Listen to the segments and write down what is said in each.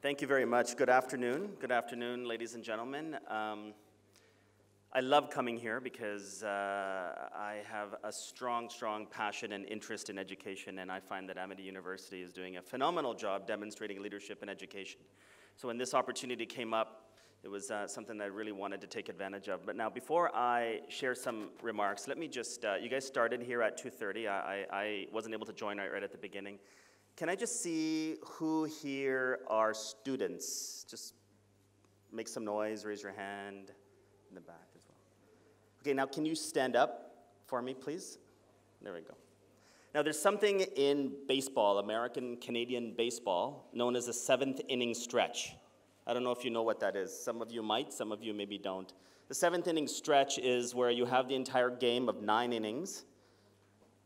Thank you very much. Good afternoon. Good afternoon, ladies and gentlemen. I love coming here because I have a strong passion and interest in education, and I find that Amity University is doing a phenomenal job demonstrating leadership in education. So when this opportunity came up, it was something that I really wanted to take advantage of. But now, before I share some remarks, let me just, you guys started here at 2:30. I wasn't able to join right at the beginning. Can I just see who here are students? Just make some noise, raise your hand in the back as well. Okay, now can you stand up for me, please? There we go. Now there's something in baseball, American Canadian baseball, known as a seventh inning stretch. I don't know if you know what that is. Some of you might, some of you maybe don't. The seventh inning stretch is where you have the entire game of 9 innings.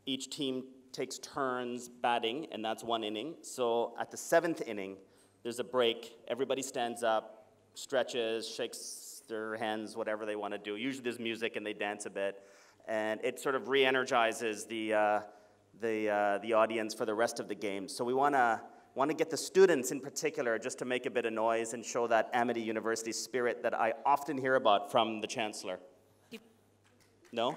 Each team takes turns batting, and that's 1 inning. So at the 7th inning, there's a break. Everybody stands up, stretches, shakes their hands, whatever they want to do. Usually there's music and they dance a bit, and it sort of re-energizes the audience for the rest of the game. So we want to get the students in particular just to make a bit of noise and show that Amity University spirit that I often hear about from the Chancellor. No?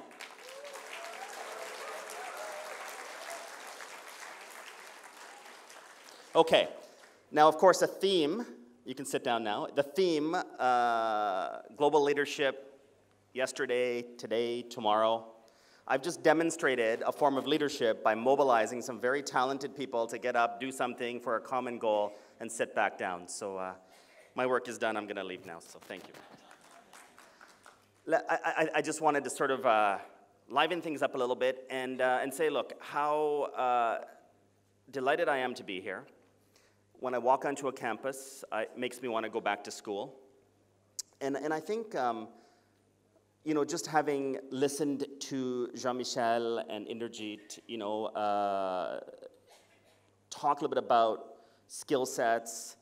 Okay, now of course a theme, you can sit down now, the theme, global leadership, yesterday, today, tomorrow. I've just demonstrated a form of leadership by mobilizing some very talented people to get up, do something for a common goal, and sit back down. So my work is done, I'm gonna leave now, so thank you. I just wanted to sort of liven things up a little bit and say, look, how delighted I am to be here. When I walk onto a campus, it makes me want to go back to school. And I think, you know, just having listened to Jean-Michel and Inderjeet, you know, talk a little bit about skill sets,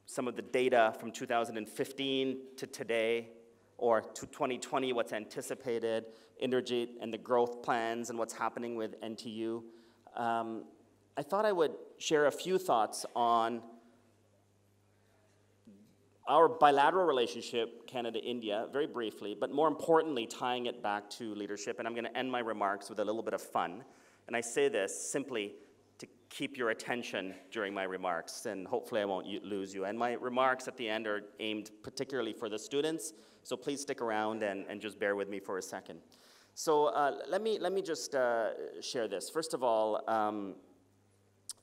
some of the data from 2015 to today, or to 2020, what's anticipated, Inderjeet and the growth plans and what's happening with NTU. I thought I would share a few thoughts on our bilateral relationship, Canada-India, very briefly, but more importantly, tying it back to leadership. And I'm going to end my remarks with a little bit of fun. And I say this simply to keep your attention during my remarks, and hopefully I won't lose you. And my remarks at the end are aimed particularly for the students, so please stick around and just bear with me for a second. So let me just share this. First of all,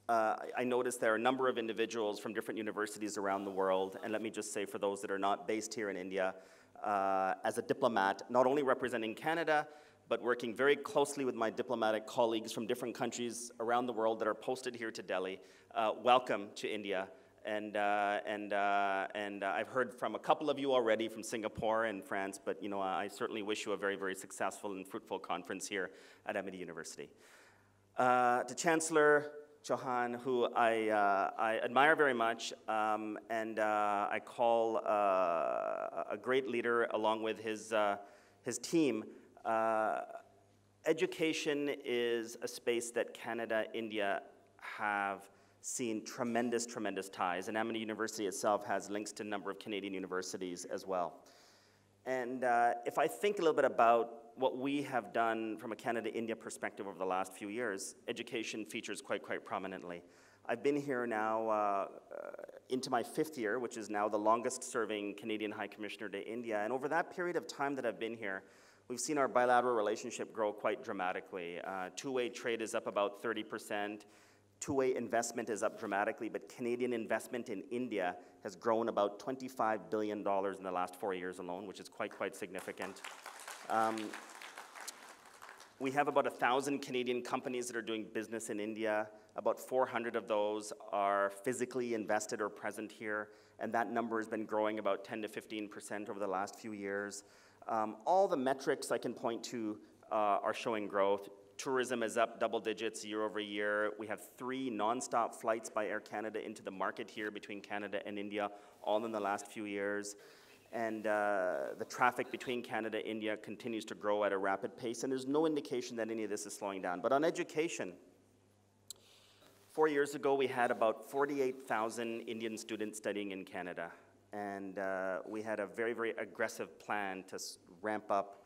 I noticed there are a number of individuals from different universities around the world, and let me just say for those that are not based here in India, as a diplomat, not only representing Canada, but working very closely with my diplomatic colleagues from different countries around the world that are posted here to Delhi. Welcome to India, and I've heard from a couple of you already from Singapore and France, but you know, I certainly wish you a very, very successful and fruitful conference here at Amity University. To Chancellor Chauhan, who I admire very much, and I call a great leader along with his team. Education is a space that Canada, India have seen tremendous ties, and Amity University itself has links to a number of Canadian universities as well. And if I think a little bit about what we have done from a Canada-India perspective over the last few years, education features quite prominently. I've been here now into my 5th year, which is now the longest serving Canadian High Commissioner to India, and over that period of time that I've been here, we've seen our bilateral relationship grow quite dramatically. Two-way trade is up about 30%, two-way investment is up dramatically, but Canadian investment in India has grown about $25 billion in the last 4 years alone, which is quite significant. We have about 1,000 Canadian companies that are doing business in India. About 400 of those are physically invested or present here, and that number has been growing about 10 to 15% over the last few years. All the metrics I can point to are showing growth. Tourism is up double digits year over year. We have 3 non-stop flights by Air Canada into the market here between Canada and India, all in the last few years. And the traffic between Canada and India continues to grow at a rapid pace, and there's no indication that any of this is slowing down. But on education, 4 years ago, we had about 48,000 Indian students studying in Canada. And we had a very, very aggressive plan to ramp up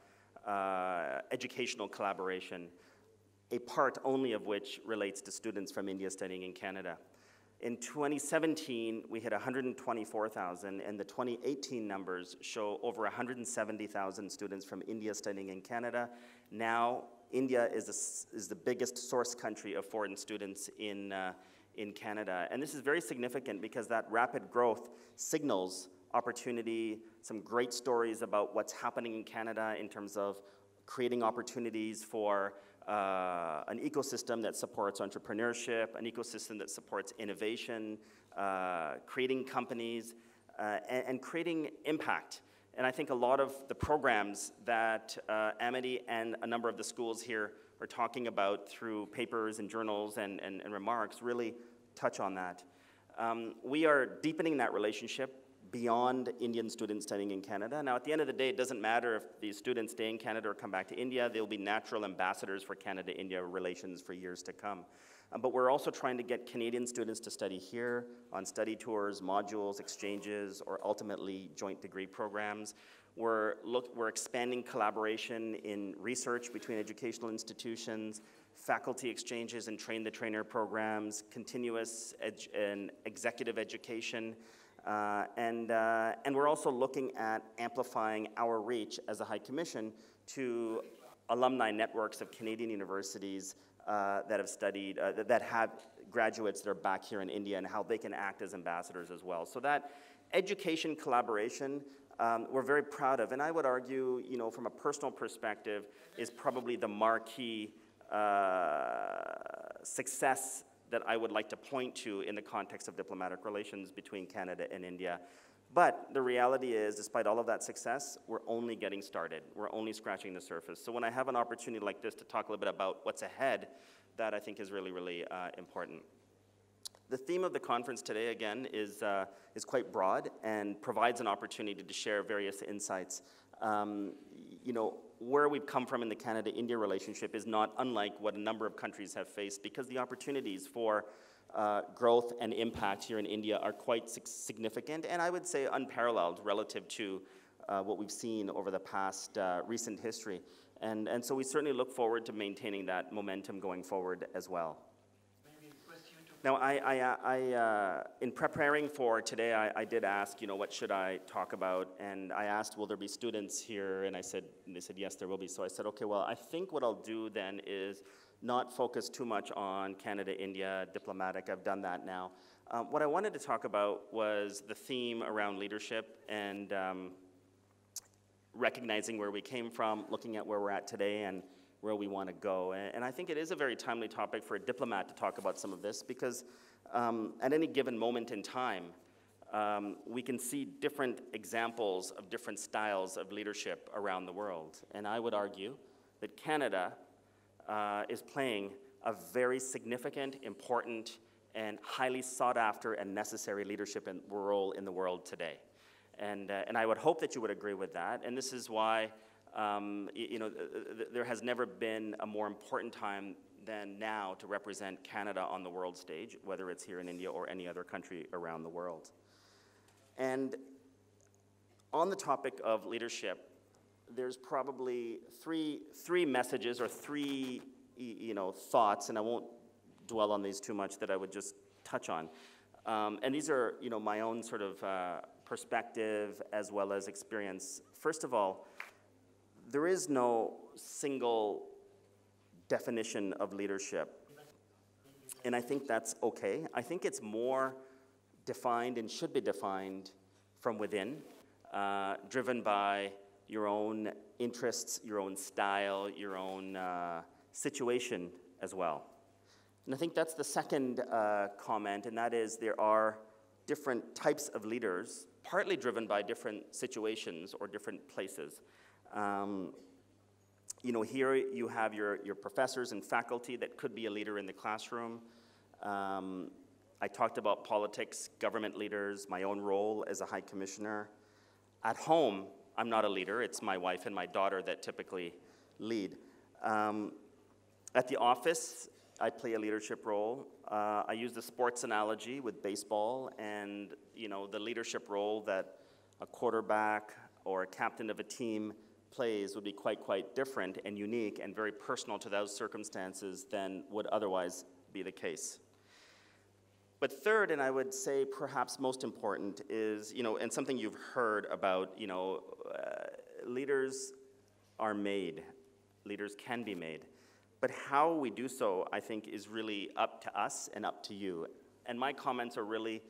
educational collaboration, a part only of which relates to students from India studying in Canada. In 2017, we hit 124,000, and the 2018 numbers show over 170,000 students from India studying in Canada. Now, India is the biggest source country of foreign students in Canada. And this is very significant because that rapid growth signals opportunity, some great stories about what's happening in Canada in terms of creating opportunities for an ecosystem that supports entrepreneurship, an ecosystem that supports innovation, creating companies, and creating impact. And I think a lot of the programs that Amity and a number of the schools here are talking about through papers and journals and remarks really touch on that. We are deepening that relationship beyond Indian students studying in Canada. Now, at the end of the day, it doesn't matter if these students stay in Canada or come back to India. They'll be natural ambassadors for Canada-India relations for years to come. But we're also trying to get Canadian students to study here on study tours, modules, exchanges, or ultimately joint degree programs. We're expanding collaboration in research between educational institutions, faculty exchanges and train-the-trainer programs, continuous and executive education, and we're also looking at amplifying our reach as a High Commission to alumni networks of Canadian universities that have studied, that have graduates that are back here in India and how they can act as ambassadors as well. So that education collaboration, we're very proud of. And I would argue, you know, from a personal perspective, is probably the marquee success that I would like to point to in the context of diplomatic relations between Canada and India. But the reality is, despite all of that success, we're only getting started. We're only scratching the surface. So when I have an opportunity like this to talk a little bit about what's ahead, that I think is really, really important. The theme of the conference today, again, is quite broad and provides an opportunity to share various insights. You know, where we've come from in the Canada-India relationship is not unlike what a number of countries have faced, because the opportunities for growth and impact here in India are quite significant, and I would say unparalleled relative to what we've seen over the past recent history. And so we certainly look forward to maintaining that momentum going forward as well. Now, in preparing for today, I did ask, you know, what should I talk about? And I asked, will there be students here? And they said, yes, there will be. So I said, okay, well, I think what I'll do then is not focus too much on Canada, India, diplomatic. I've done that now. What I wanted to talk about was the theme around leadership and recognizing where we came from, looking at where we're at today, and where we want to go. And I think it is a very timely topic for a diplomat to talk about some of this, because at any given moment in time, we can see different examples of different styles of leadership around the world. And I would argue that Canada is playing a very significant, important, and highly sought after and necessary leadership role in the world today. And I would hope that you would agree with that. And this is why you know, there has never been a more important time than now to represent Canada on the world stage, whether it's here in India or any other country around the world. And on the topic of leadership, there's probably three messages or three, you know, thoughts, and I won't dwell on these too much, that I would just touch on. And these are, you know, my own sort of perspective as well as experience. First of all, there is no single definition of leadership, and I think that's okay. I think it's more defined and should be defined from within, driven by your own interests, your own style, your own situation as well. And I think that's the second comment, and that is there are different types of leaders, partly driven by different situations or different places. You know, here you have your professors and faculty that could be a leader in the classroom. I talked about politics, government leaders, my own role as a High Commissioner. At home, I'm not a leader. It's my wife and my daughter that typically lead. At the office, I play a leadership role. I use the sports analogy with baseball, and the leadership role that a quarterback or a captain of a team plays would be quite different and unique and very personal to those circumstances than would otherwise be the case. But third, and I would say perhaps most important, is, and something you've heard about, leaders are made. Leaders can be made. But how we do so, I think, is really up to us and up to you. And my comments are really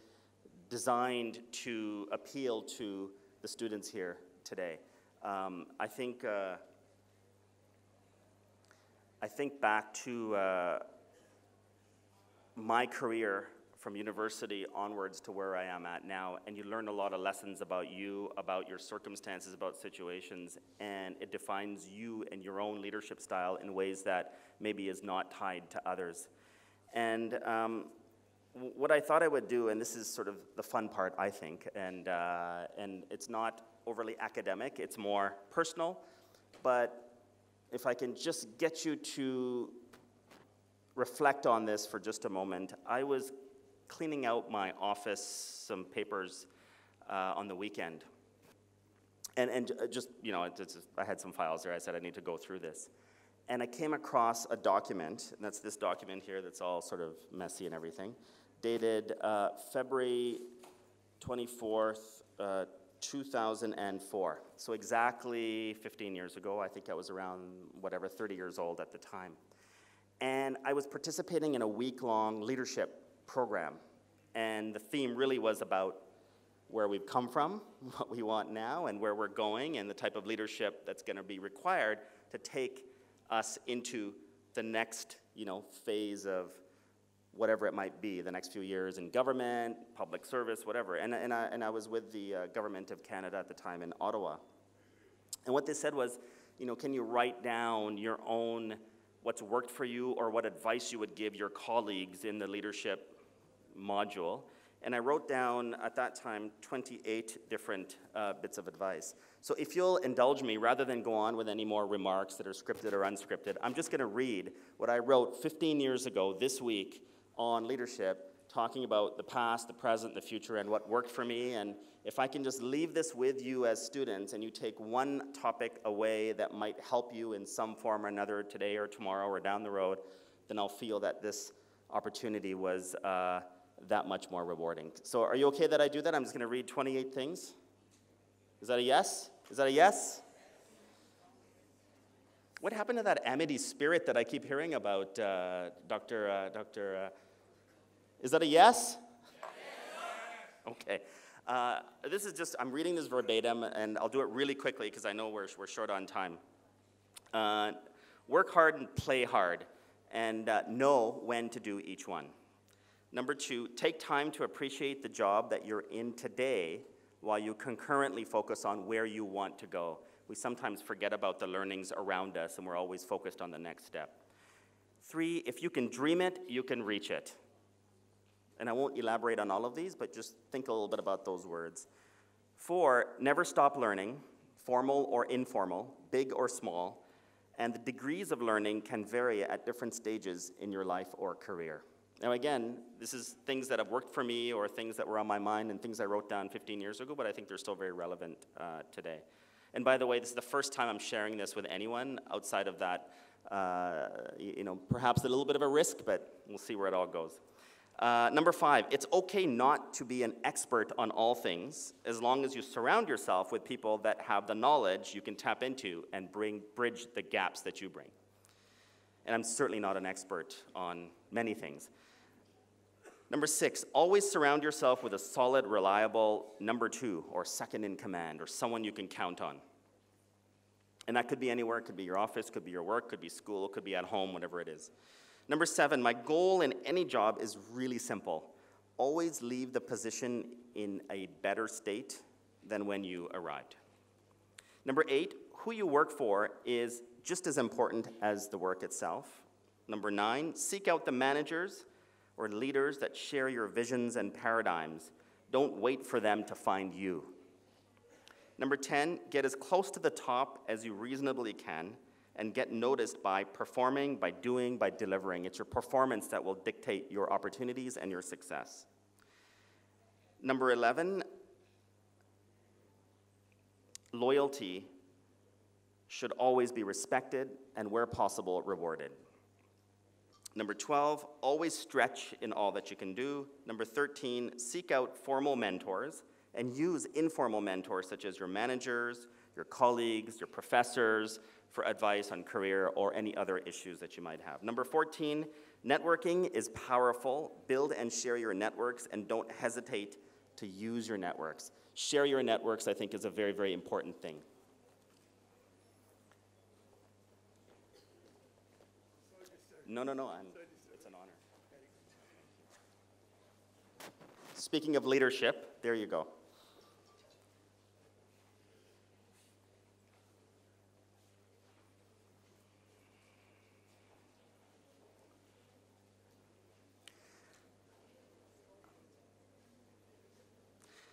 designed to appeal to the students here today. I think back to my career from university onwards to where I am at now, and you learn a lot of lessons about you, about your circumstances, about situations, and it defines you and your own leadership style in ways that maybe is not tied to others. And what I thought I would do, and this is sort of the fun part, I think, and it's not overly academic, it's more personal, but if I can just get you to reflect on this for just a moment. I was cleaning out my office, some papers on the weekend. And just, I had some files there. I said I need to go through this. And I came across a document, and that's this document here that's all sort of messy and everything, dated February 24th, 2004. So exactly 15 years ago. I think I was around, 30 years old at the time. And I was participating in a week-long leadership program. And the theme really was about where we've come from, what we want now, and where we're going, and the type of leadership that's going to be required to take us into the next, phase of whatever it might be, the next few years in government, public service, whatever. And I was with the government of Canada at the time in Ottawa. And what they said was, can you write down your own, what's worked for you, or what advice you would give your colleagues in the leadership module? And I wrote down, at that time, 28 different bits of advice. So if you'll indulge me, rather than go on with any more remarks that are scripted or unscripted, I'm just going to read what I wrote 15 years ago this week on leadership, talking about the past, the present, the future, and what worked for me. And if I can just leave this with you as students, and you take one topic away that might help you in some form or another today or tomorrow or down the road, then I'll feel that this opportunity was that much more rewarding. So are you okay that I do that? I'm just going to read 28 things. Is that a yes? Is that a yes? What happened to that Amity spirit that I keep hearing about, is that a yes? Okay. This is just, I'm reading this verbatim, and I'll do it really quickly because I know we're short on time. Work hard and play hard, and know when to do each one. Number 2, take time to appreciate the job that you're in today while you concurrently focus on where you want to go. We sometimes forget about the learnings around us, and we're always focused on the next step. 3, if you can dream it, you can reach it. And I won't elaborate on all of these, but just think a little bit about those words. 4, never stop learning, formal or informal, big or small, and the degrees of learning can vary at different stages in your life or career. Now again, this is things that have worked for me or things that were on my mind and things I wrote down 15 years ago, but I think they're still very relevant today. And by the way, this is the first time I'm sharing this with anyone outside of that, perhaps a little bit of a risk, but we'll see where it all goes. Number 5, it's okay not to be an expert on all things as long as you surround yourself with people that have the knowledge you can tap into and bridge the gaps that you bring. And I'm certainly not an expert on many things. Number 6, always surround yourself with a solid, reliable number 2 or second in command or someone you can count on. And that could be anywhere. It could be your office, could be your work, could be school, could be at home, whatever it is. Number 7, my goal in any job is really simple. Always leave the position in a better state than when you arrived. Number 8, who you work for is just as important as the work itself. Number 9, seek out the managers or leaders that share your visions and paradigms. Don't wait for them to find you. Number 10, get as close to the top as you reasonably can and get noticed by performing, by doing, by delivering. It's your performance that will dictate your opportunities and your success. Number 11, loyalty should always be respected and, where possible, rewarded. Number 12, always stretch in all that you can do. Number 13, seek out formal mentors and use informal mentors such as your managers, your colleagues, your professors for advice on career or any other issues that you might have. Number 14, networking is powerful. Build and share your networks and don't hesitate to use your networks. Share your networks, I think, is a very, very important thing. No, it's an honor. Speaking of leadership, there you go.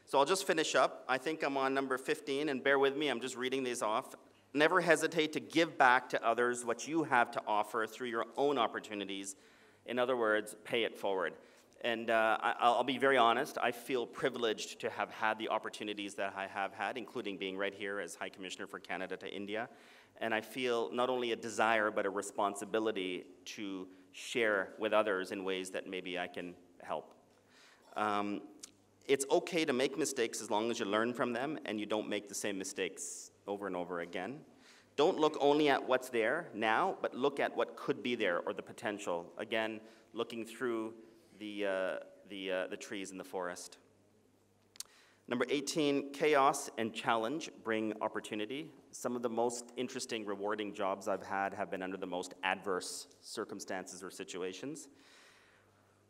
So I'll just finish up. I think I'm on number 15, and bear with me, I'm just reading these off. Never hesitate to give back to others what you have to offer through your own opportunities. In other words, pay it forward. And I'll be very honest, I feel privileged to have had the opportunities that I have had, including being right here as High Commissioner for Canada to India. And I feel not only a desire, but a responsibility to share with others in ways that maybe I can help. It's okay to make mistakes as long as you learn from them and you don't make the same mistakes over and over again. Don't look only at what's there now, but look at what could be there or the potential. Again, looking through the trees in the forest. Number 18, chaos and challenge bring opportunity. Some of the most interesting, rewarding jobs I've had have been under the most adverse circumstances or situations.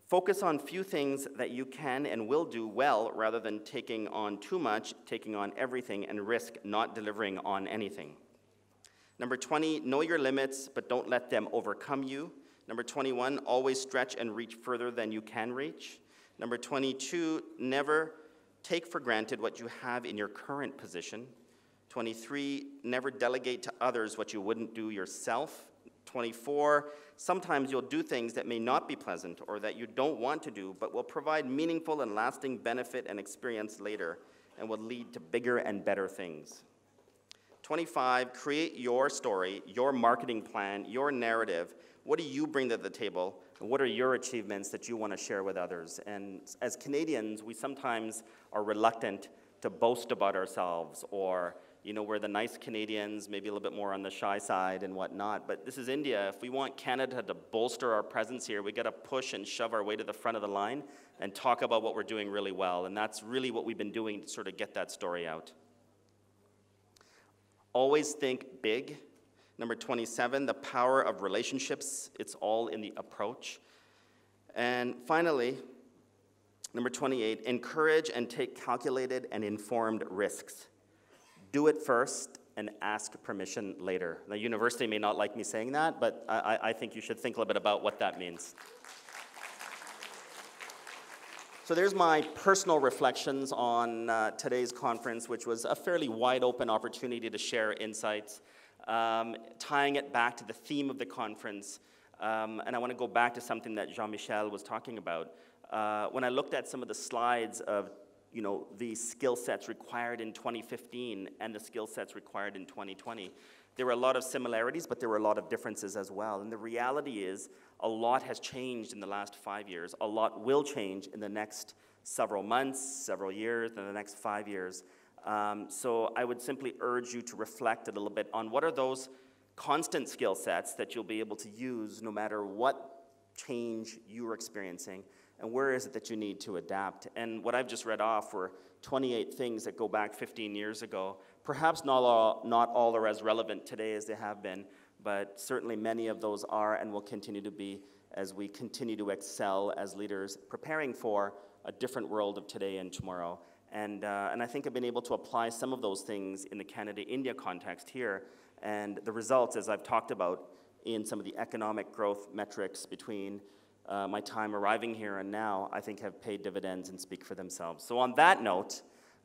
Focus on few things that you can and will do well rather than taking on too much, taking on everything, and risk not delivering on anything. Number 20, know your limits, but don't let them overcome you. Number 21, always stretch and reach further than you can reach. Number 22, never take for granted what you have in your current position. 23, never delegate to others what you wouldn't do yourself. 24, sometimes you'll do things that may not be pleasant or that you don't want to do, but will provide meaningful and lasting benefit and experience later and will lead to bigger and better things. 25, create your story, your marketing plan, your narrative. What do you bring to the table? And what are your achievements that you want to share with others? And as Canadians, we sometimes are reluctant to boast about ourselves, or we're the nice Canadians, maybe a little bit more on the shy side and whatnot. But this is India. If we want Canada to bolster our presence here, we got to push and shove our way to the front of the line and talk about what we're doing really well. And that's really what we've been doing to sort of get that story out. Always think big. Number 27, the power of relationships. It's all in the approach. And finally, number 28, encourage and take calculated and informed risks. Do it first and ask permission later. The university may not like me saying that, but I think you should think a little bit about what that means. So there's my personal reflections on today's conference, which was a fairly wide open opportunity to share insights, tying it back to the theme of the conference. And I want to go back to something that Jean-Michel was talking about. When I looked at some of the slides of the skill sets required in 2015 and the skill sets required in 2020. There were a lot of similarities, but there were a lot of differences as well. And the reality is, a lot has changed in the last 5 years. A lot will change in the next several months, several years, in the next 5 years. So I would simply urge you to reflect a little bit on what are those constant skill sets that you'll be able to use no matter what change you're experiencing. And where is it that you need to adapt? And what I've just read off were 28 things that go back 15 years ago. Perhaps not all are as relevant today as they have been, but certainly many of those are and will continue to be as we continue to excel as leaders, preparing for a different world of today and tomorrow. And I think I've been able to apply some of those things in the Canada-India context here. And the results, as I've talked about in some of the economic growth metrics between my time arriving here and now, I think have paid dividends and speak for themselves. So on that note,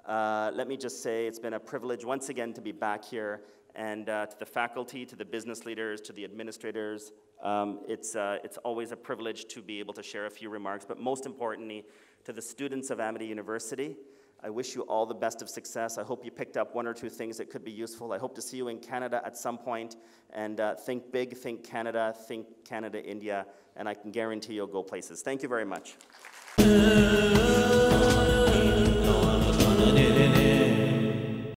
let me just say it's been a privilege once again to be back here and to the faculty, to the business leaders, to the administrators. It's always a privilege to be able to share a few remarks, but most importantly, to the students of Amity University, I wish you all the best of success. I hope you picked up one or two things that could be useful. I hope to see you in Canada at some point, and think big, think Canada, India, and I can guarantee you'll go places. Thank you very much.